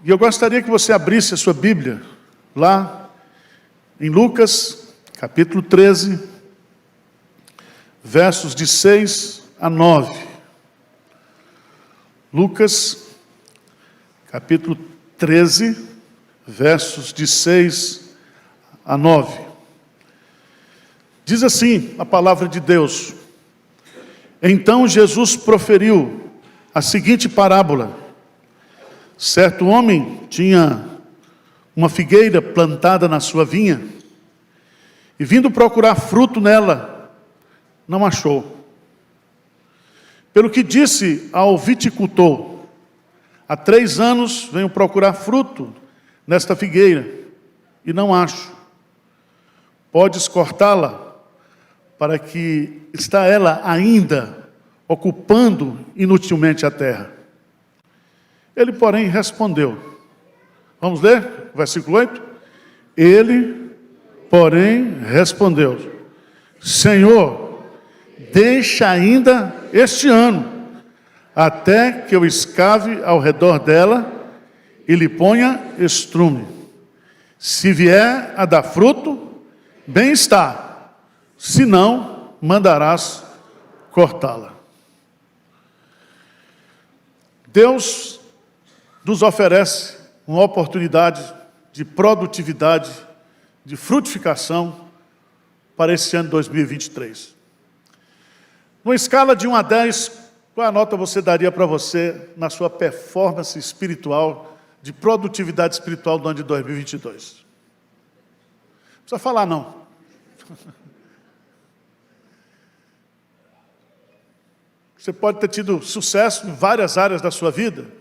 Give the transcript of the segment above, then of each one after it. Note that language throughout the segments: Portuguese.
E eu gostaria que você abrisse a sua Bíblia lá em Lucas, capítulo 13, versos de 6 a 9. Lucas, capítulo 13, versos de 6 a 9. Diz assim a palavra de Deus: Então Jesus proferiu a seguinte parábola. Certo homem tinha uma figueira plantada na sua vinha, e vindo procurar fruto nela, não achou. Pelo que disse ao viticultor: há 3 anos venho procurar fruto nesta figueira, e não acho. Podes cortá-la, para que está ela ainda ocupando inutilmente a terra. Ele, porém, respondeu. Vamos ler? Versículo 8. Ele, porém, respondeu: Senhor, deixa ainda este ano, até que eu escave ao redor dela e lhe ponha estrume. Se vier a dar fruto, bem está. Se não, mandarás cortá-la. Deus nos oferece uma oportunidade de produtividade, de frutificação para esse ano 2023. Numa escala de 1 a 10, qual a nota você daria para você na sua performance espiritual, de produtividade espiritual do ano de 2022? Não precisa falar, não. Você pode ter tido sucesso em várias áreas da sua vida.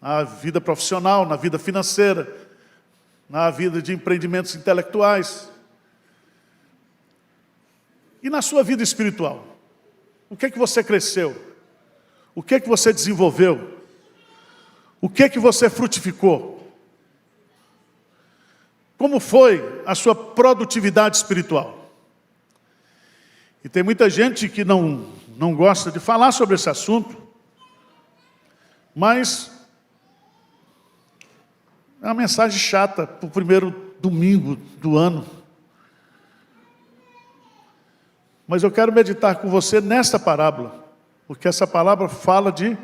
Na vida profissional, na vida financeira, na vida de empreendimentos intelectuais. E na sua vida espiritual? O que é que você cresceu? O que é que você desenvolveu? O que é que você frutificou? Como foi a sua produtividade espiritual? E tem muita gente que não gosta de falar sobre esse assunto, mas é uma mensagem chata para o primeiro domingo do ano. Mas eu quero meditar com você nesta parábola, porque essa palavra fala de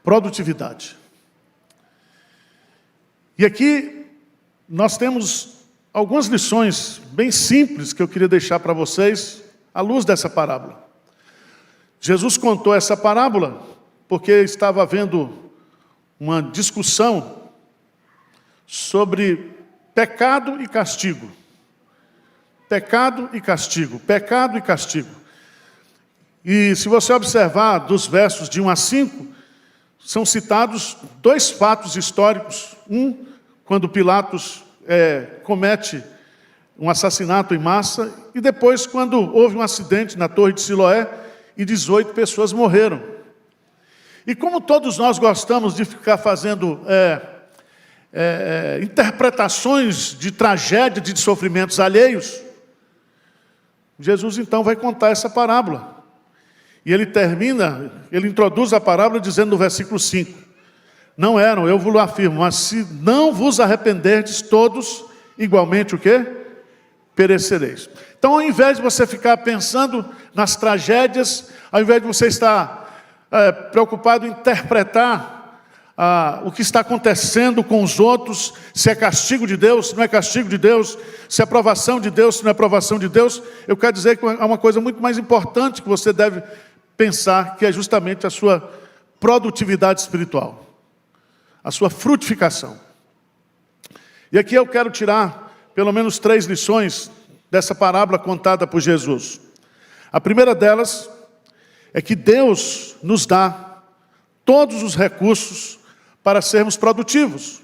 produtividade. E aqui nós temos algumas lições bem simples que eu queria deixar para vocês à luz dessa parábola. Jesus contou essa parábola porque estava havendo uma discussão sobre pecado e castigo. Pecado e castigo, pecado e castigo. E se você observar dos versos de 1 a 5, são citados 2 fatos históricos. Um, quando Pilatos comete um assassinato em massa, e depois quando houve um acidente na Torre de Siloé e 18 pessoas morreram. E como todos nós gostamos de ficar fazendo interpretações de tragédia, de sofrimentos alheios, Jesus então vai contar essa parábola. E ele introduz a parábola dizendo no versículo 5: Não eram, eu vos afirmo, mas se não vos arrependerdes, todos igualmente o quê? Perecereis. Então, ao invés de você ficar pensando nas tragédias, ao invés de você estar preocupado em interpretar o que está acontecendo com os outros, se é castigo de Deus, se não é castigo de Deus, se é aprovação de Deus, se não é aprovação de Deus, eu quero dizer que há uma coisa muito mais importante que você deve pensar, que é justamente a sua produtividade espiritual, a sua frutificação. E aqui eu quero tirar pelo menos 3 lições dessa parábola contada por Jesus. A primeira delas é que Deus nos dá todos os recursos para sermos produtivos.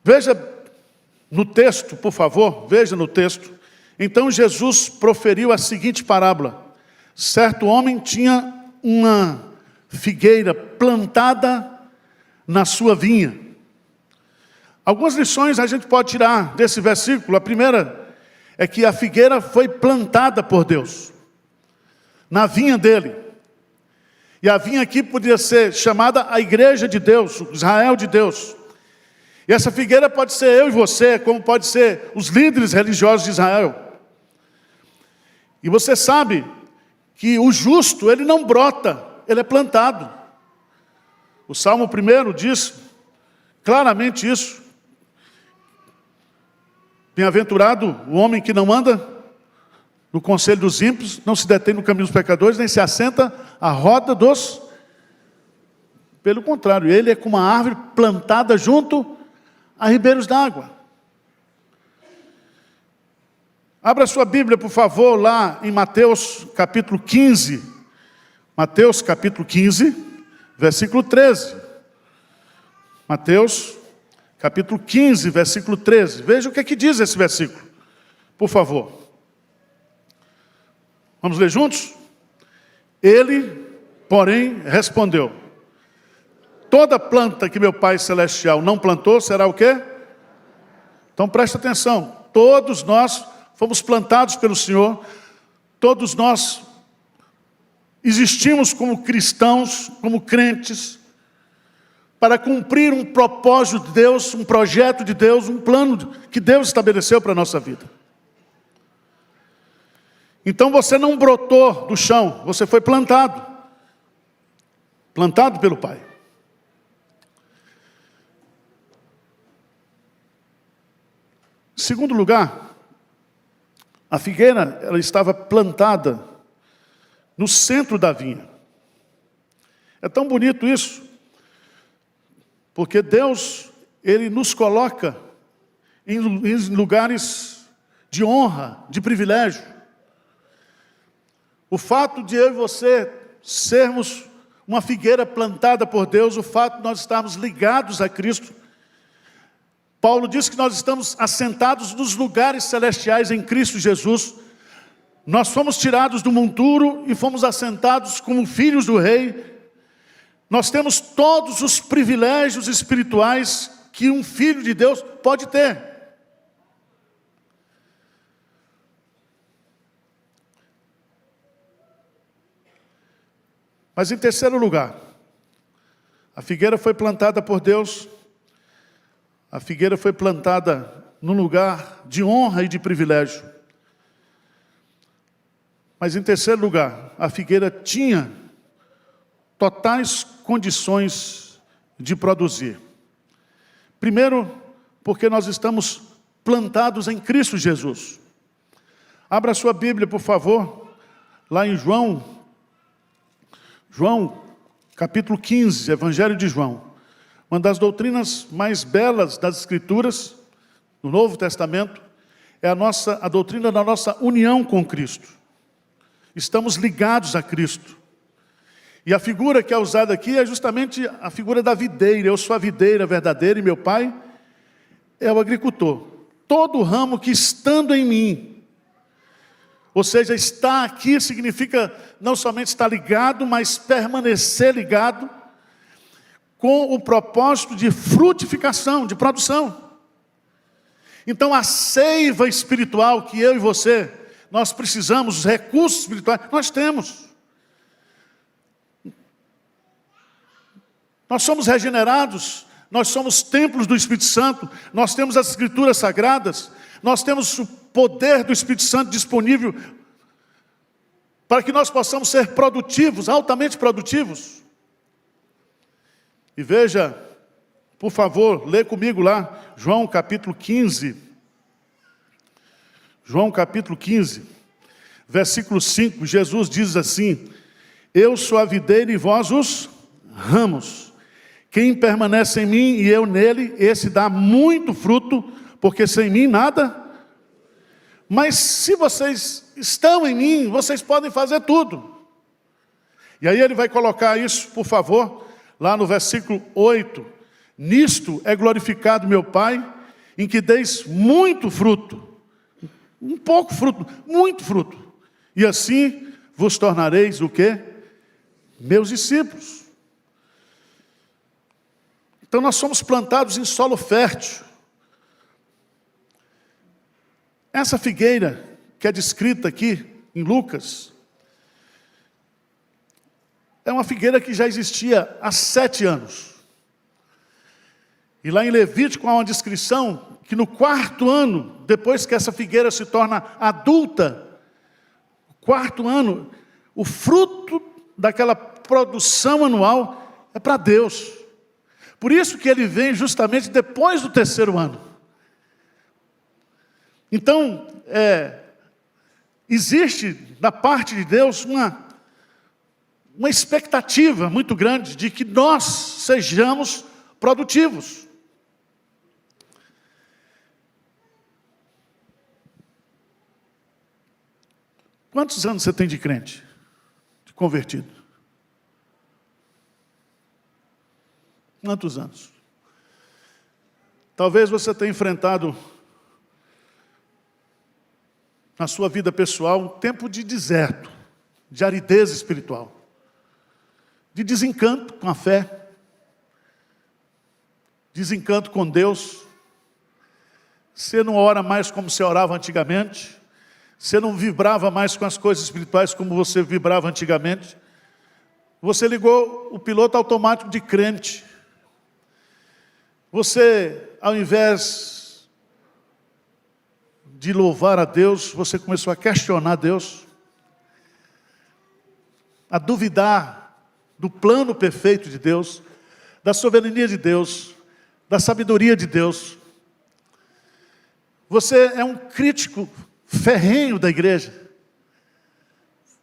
Veja no texto, por favor, veja no texto. Então Jesus proferiu a seguinte parábola: certo homem tinha uma figueira plantada na sua vinha. Algumas lições a gente pode tirar desse versículo. A primeira é que a figueira foi plantada por Deus na vinha dele. E a vinha aqui poderia ser chamada a igreja de Deus, o Israel de Deus. E essa figueira pode ser eu e você, como pode ser os líderes religiosos de Israel. E você sabe que o justo, ele não brota, ele é plantado. O Salmo 1 diz claramente isso. Bem-aventurado o homem que não anda no conselho dos ímpios, não se detém no caminho dos pecadores, nem se assenta à roda dos... Pelo contrário, ele é como uma árvore plantada junto a ribeiros d'água. Abra sua Bíblia, por favor, lá em Mateus capítulo 15. Mateus capítulo 15, versículo 13. Mateus capítulo 15, versículo 13. Veja o que é que diz esse versículo, por favor. Vamos ler juntos? Ele, porém, respondeu: toda planta que meu Pai Celestial não plantou, será o quê? Então presta atenção, todos nós fomos plantados pelo Senhor, todos nós existimos como cristãos, como crentes, para cumprir um propósito de Deus, um projeto de Deus, um plano que Deus estabeleceu para a nossa vida. Então você não brotou do chão, você foi plantado. Plantado pelo Pai. Em segundo lugar, a figueira, ela estava plantada no centro da vinha. É tão bonito isso, porque Deus, Ele nos coloca em lugares de honra, de privilégio. O fato de eu e você sermos uma figueira plantada por Deus, o fato de nós estarmos ligados a Cristo. Paulo diz que nós estamos assentados nos lugares celestiais em Cristo Jesus. Nós fomos tirados do monturo e fomos assentados como filhos do Rei. Nós temos todos os privilégios espirituais que um filho de Deus pode ter. Mas em terceiro lugar, a figueira foi plantada por Deus. A figueira foi plantada num lugar de honra e de privilégio. Mas em terceiro lugar, a figueira tinha totais condições de produzir. Primeiro, porque nós estamos plantados em Cristo Jesus. Abra sua Bíblia, por favor, lá em João capítulo 15, Evangelho de João. Uma das doutrinas mais belas das Escrituras, do Novo Testamento, é a doutrina da nossa união com Cristo. Estamos ligados a Cristo. E a figura que é usada aqui é justamente a figura da videira. Eu sou a videira verdadeira e meu Pai é o agricultor. Todo ramo que estando em mim, ou seja, estar aqui significa não somente estar ligado, mas permanecer ligado, com o propósito de frutificação, de produção. Então a seiva espiritual que eu e você, nós precisamos, os recursos espirituais, nós temos. Nós somos regenerados, nós somos templos do Espírito Santo, nós temos as Escrituras Sagradas, nós temos o poder do Espírito Santo disponível para que nós possamos ser produtivos, altamente produtivos. E veja, por favor, lê comigo lá, João capítulo 15. João capítulo 15, versículo 5, Jesus diz assim: eu sou a videira e vós os ramos. Quem permanece em mim e eu nele, esse dá muito fruto, porque sem mim nada. Mas se vocês estão em mim, vocês podem fazer tudo. E aí ele vai colocar isso, por favor, lá no versículo 8. Nisto é glorificado meu Pai, em que deis muito fruto. Um pouco fruto, muito fruto. E assim vos tornareis o quê? Meus discípulos. Então nós somos plantados em solo fértil. Essa figueira que é descrita aqui em Lucas, é uma figueira que já existia há 7 anos. E lá em Levítico há uma descrição que no 4º ano, depois que essa figueira se torna adulta, 4º ano, o fruto daquela produção anual é para Deus. Por isso que ele vem justamente depois do 3º ano. Então, existe da parte de Deus uma expectativa muito grande de que nós sejamos produtivos. Quantos anos você tem de crente, de convertido? Quantos anos? Talvez você tenha enfrentado na sua vida pessoal um tempo de deserto, de aridez espiritual, de desencanto com a fé, desencanto com Deus. Você não ora mais como você orava antigamente, você não vibrava mais com as coisas espirituais como você vibrava antigamente. Você ligou o piloto automático de crente. Você, ao invés de louvar a Deus, você começou a questionar Deus, a duvidar do plano perfeito de Deus, da soberania de Deus, da sabedoria de Deus. Você é um crítico ferrenho da igreja.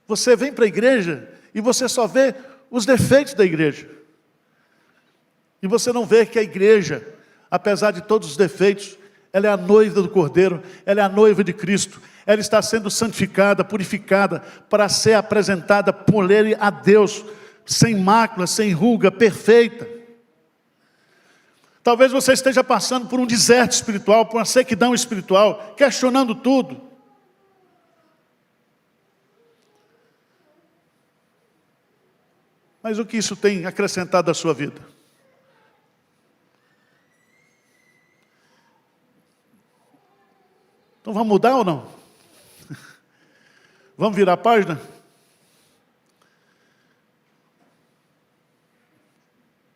Você vem para a igreja e você só vê os defeitos da igreja. E você não vê que a igreja, apesar de todos os defeitos, ela é a noiva do Cordeiro, ela é a noiva de Cristo. Ela está sendo santificada, purificada, para ser apresentada por Ele a Deus, sem mácula, sem ruga, perfeita. Talvez você esteja passando por um deserto espiritual, por uma sequidão espiritual, questionando tudo. Mas o que isso tem acrescentado à sua vida? Então vamos mudar ou não? Vamos virar a página?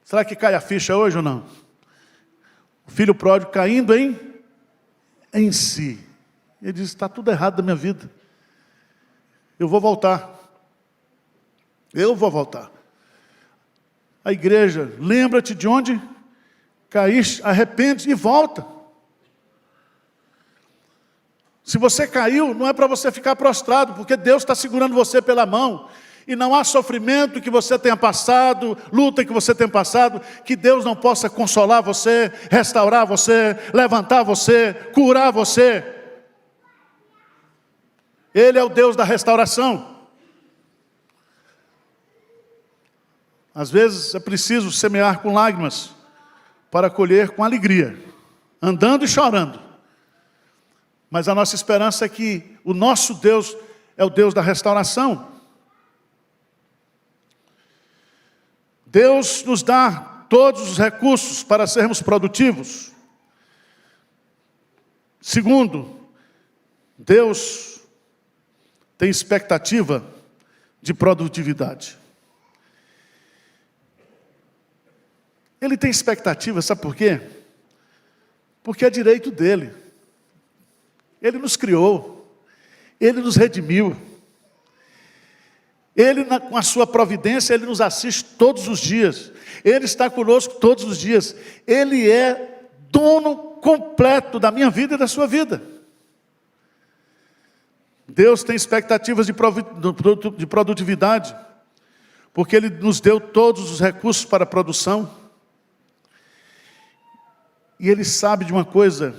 Será que cai a ficha hoje ou não? O filho pródigo caindo em si. Ele diz, está tudo errado na minha vida. Eu vou voltar. Eu vou voltar. A igreja, lembra-te de onde caíste, arrepende e volta. Se você caiu, não é para você ficar prostrado, porque Deus está segurando você pela mão. E não há sofrimento que você tenha passado, luta que você tenha passado, que Deus não possa consolar você, restaurar você, levantar você, curar você. Ele é o Deus da restauração. Às vezes é preciso semear com lágrimas para colher com alegria, andando e chorando. Mas a nossa esperança é que o nosso Deus é o Deus da restauração. Deus nos dá todos os recursos para sermos produtivos. Segundo, Deus tem expectativa de produtividade. Ele tem expectativa, sabe por quê? Porque é direito dele. Ele nos criou, Ele nos redimiu. Ele, com a sua providência, Ele nos assiste todos os dias. Ele está conosco todos os dias. Ele é dono completo da minha vida e da sua vida. Deus tem expectativas de produtividade, porque Ele nos deu todos os recursos para a produção. E Ele sabe de uma coisa,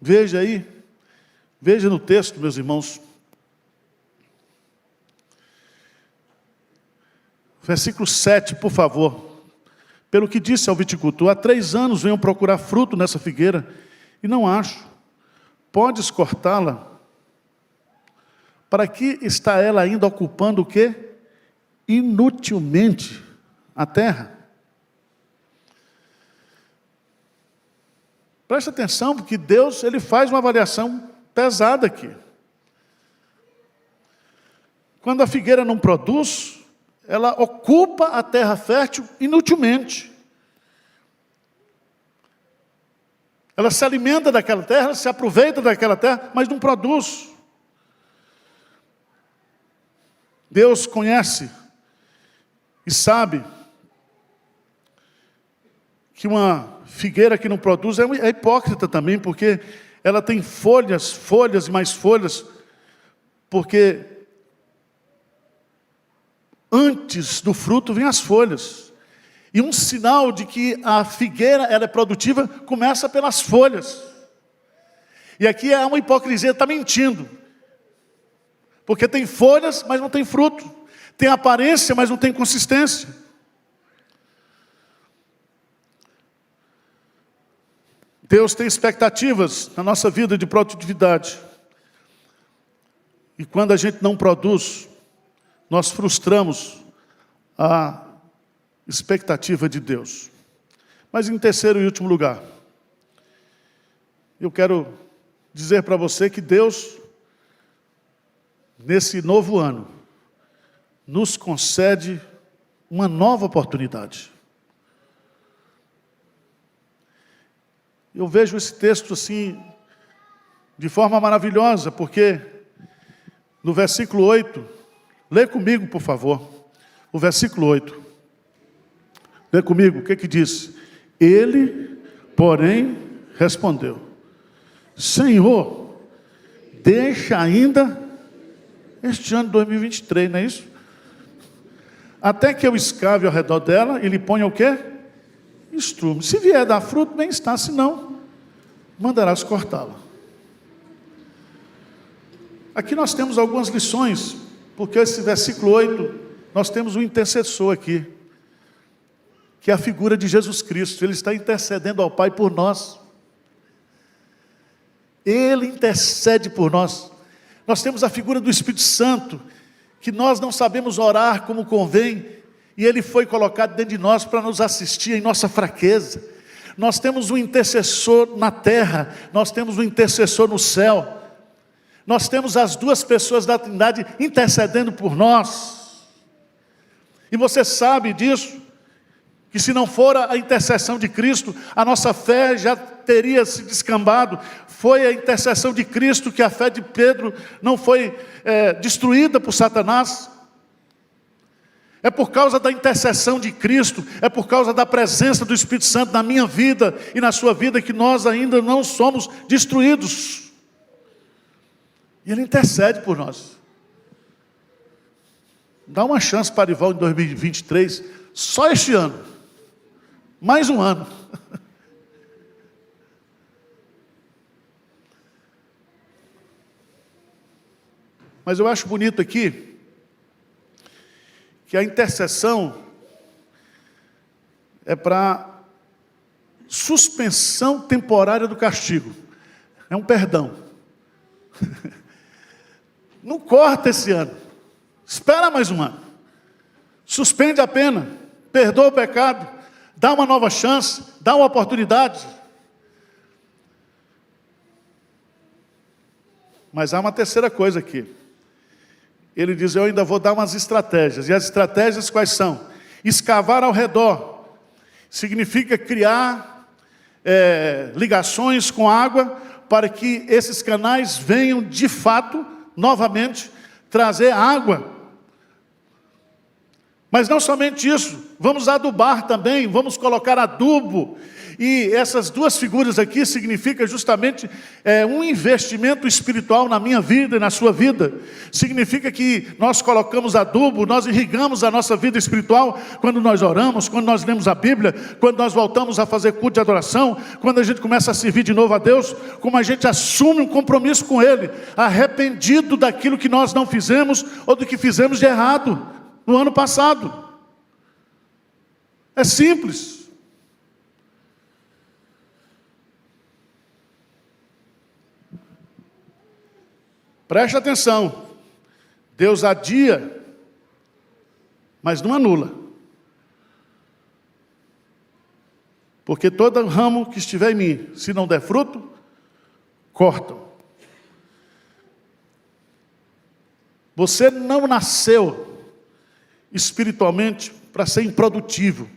veja aí, veja no texto, meus irmãos. Versículo 7, por favor. Pelo que disse ao viticultor, há 3 anos venho procurar fruto nessa figueira e não acho. Podes cortá-la? Para que está ela ainda ocupando o quê? Inutilmente a terra. Preste atenção, porque Deus, Ele faz uma avaliação pesada aqui. Quando a figueira não produz, ela ocupa a terra fértil inutilmente. Ela se alimenta daquela terra, ela se aproveita daquela terra, mas não produz. Deus conhece e sabe que uma figueira que não produz é hipócrita também, porque ela tem folhas, folhas e mais folhas, porque antes do fruto vêm as folhas. E um sinal de que a figueira ela é produtiva começa pelas folhas. E aqui é uma hipocrisia, está mentindo. Porque tem folhas, mas não tem fruto. Tem aparência, mas não tem consistência. Deus tem expectativas na nossa vida de produtividade. E quando a gente não produz, nós frustramos a expectativa de Deus. Mas em terceiro e último lugar, eu quero dizer para você que Deus, nesse novo ano, nos concede uma nova oportunidade. Eu vejo esse texto assim, de forma maravilhosa, porque no versículo 8, lê comigo, por favor, o versículo 8. Lê comigo, o que diz? Ele, porém, respondeu: Senhor, deixa ainda este ano de 2023, não é isso? Até que eu escave ao redor dela e lhe ponha o quê? Estrume. Se vier dar fruto, bem está, se não, mandarás cortá-la. Aqui nós temos algumas lições, porque esse versículo 8, nós temos um intercessor aqui, que é a figura de Jesus Cristo. Ele está intercedendo ao Pai por nós. Ele intercede por nós. Nós temos a figura do Espírito Santo, que nós não sabemos orar como convém, e Ele foi colocado dentro de nós para nos assistir em nossa fraqueza. Nós temos um intercessor na terra, nós temos um intercessor no céu. Nós temos as duas pessoas da Trindade intercedendo por nós. E você sabe disso, que se não for a intercessão de Cristo, a nossa fé já teria se descambado. Foi a intercessão de Cristo que a fé de Pedro não foi destruída por Satanás. É por causa da intercessão de Cristo, é por causa da presença do Espírito Santo na minha vida e na sua vida que nós ainda não somos destruídos. E Ele intercede por nós. Dá uma chance para Arival em 2023, só este ano. Mais um ano. Mas eu acho bonito aqui, que a intercessão é para suspensão temporária do castigo. É um perdão. Não corta esse ano. Espera mais um ano. Suspende a pena. Perdoa o pecado. Dá uma nova chance. Dá uma oportunidade. Mas há uma terceira coisa aqui. Ele diz: eu ainda vou dar umas estratégias. E as estratégias quais são? Escavar ao redor. Significa criar ligações com água para que esses canais venham de fato, novamente, trazer água. Mas não somente isso, vamos adubar também, vamos colocar adubo. E essas duas figuras aqui significam justamente um investimento espiritual na minha vida e na sua vida. Significa que nós colocamos adubo, nós irrigamos a nossa vida espiritual quando nós oramos, quando nós lemos a Bíblia, quando nós voltamos a fazer culto de adoração, quando a gente começa a servir de novo a Deus, como a gente assume um compromisso com Ele, arrependido daquilo que nós não fizemos ou do que fizemos de errado no ano passado. É simples. Preste atenção. Deus adia, mas não anula. Porque todo ramo que estiver em mim, se não der fruto, cortam. Você não nasceu espiritualmente para ser improdutível,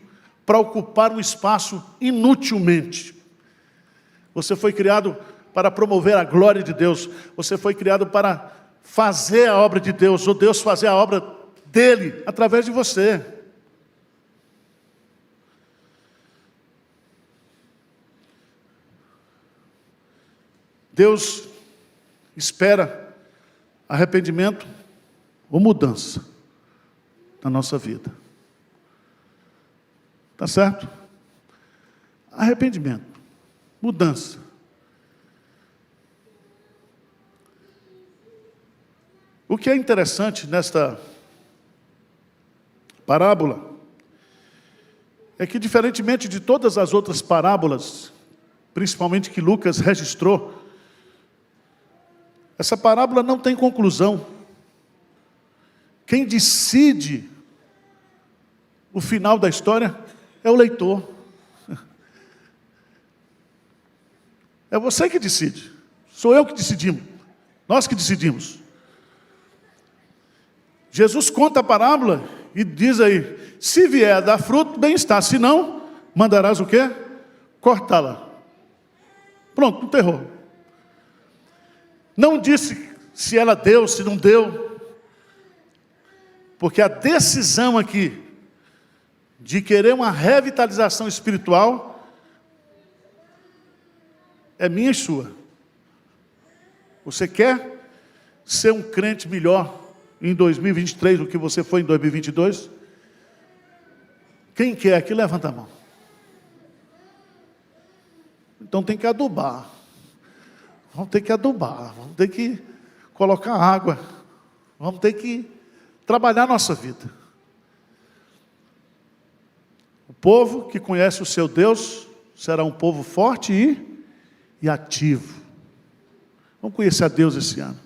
para ocupar um espaço inutilmente. Você foi criado para promover a glória de Deus. Você foi criado para fazer a obra de Deus, ou Deus fazer a obra dele através de você. Deus espera arrependimento ou mudança na nossa vida. Tá certo? Arrependimento, mudança. O que é interessante nesta parábola é que, diferentemente de todas as outras parábolas, principalmente que Lucas registrou, essa parábola não tem conclusão. Quem decide o final da história é o leitor. É você que decide. Sou eu que decidimos. Nós que decidimos. Jesus conta a parábola e diz aí: se vier a dar fruto, bem está. Se não, mandarás o quê? Cortá-la. Pronto, enterrou. Não disse se ela deu, se não deu. Porque a decisão aqui de querer uma revitalização espiritual é minha e sua. Você quer ser um crente melhor em 2023 do que você foi em 2022? Quem quer aqui, levanta a mão. Então tem que adubar. Vamos ter que adubar, vamos ter que colocar água, vamos ter que trabalhar a nossa vida. O povo que conhece o seu Deus será um povo forte e ativo. Vamos conhecer a Deus esse ano.